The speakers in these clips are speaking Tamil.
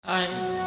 I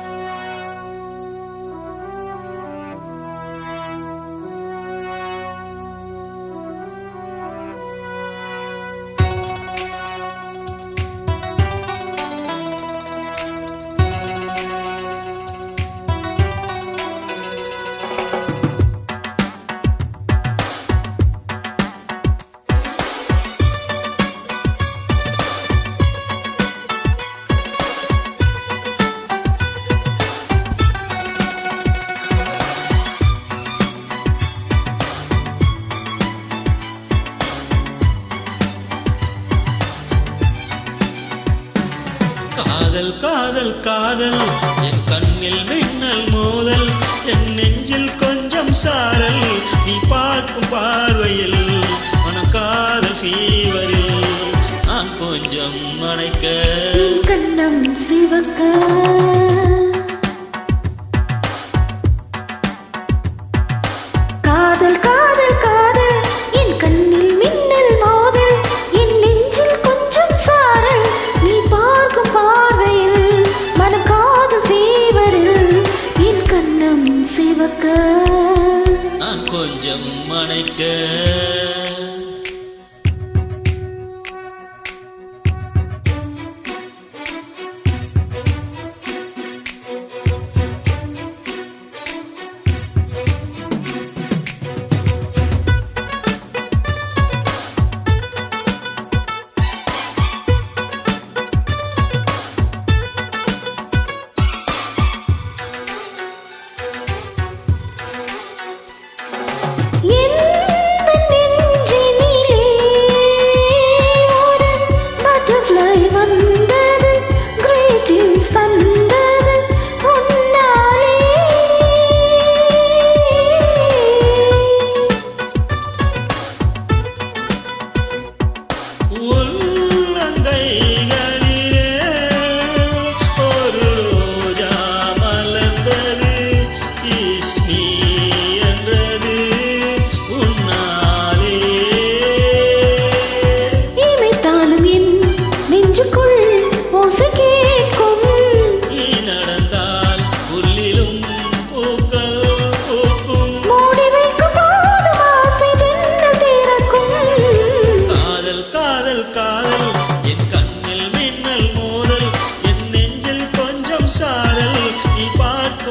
காதல் காதல் காதல் என் கண்ணில் மின்னல் மோதல் என் நெஞ்சில் கொஞ்சம் சாரல் நீ பார்க்கும் பார்வையில் மனம் காதல் ஃபீவரில் நான் கொஞ்சம் மறைக்க கண்ணம் சிவக்க காதல் காதல் காதல் என் கண்ணில் மின்னல் மோதல் என் நெஞ்சில் கொஞ்சம் சாரல் நீ பார்க்கும் பார்வையில் மனம் காதல் ஃபீவரில் என் கண்ணம் சிவக்க நான் கொஞ்சம் மறைக்க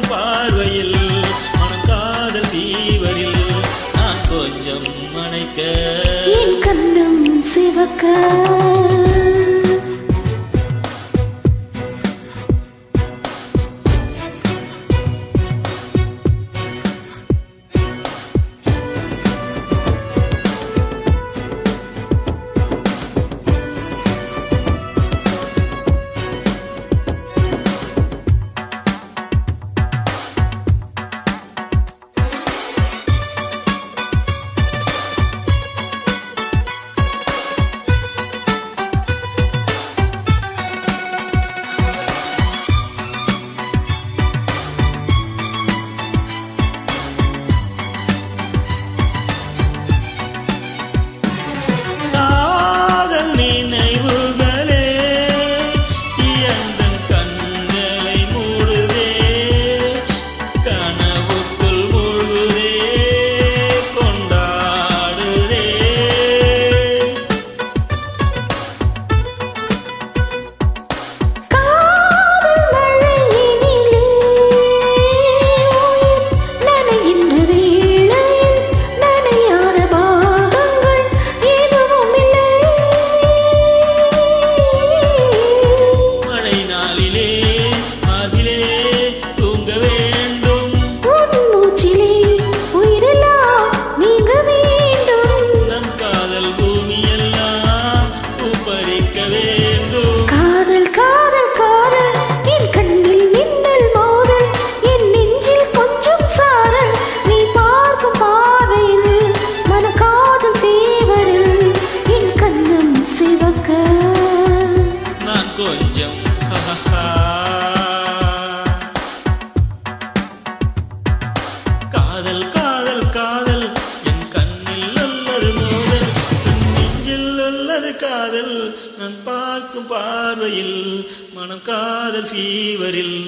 பார்வையில் மனம் காதல் ஃபீவரில் நான் கொஞ்சம் மறைக்க என் கண்ணம் சிவக்க கொஞ்சம் பார்வையில் மனம் காதல் ஃபீவரில்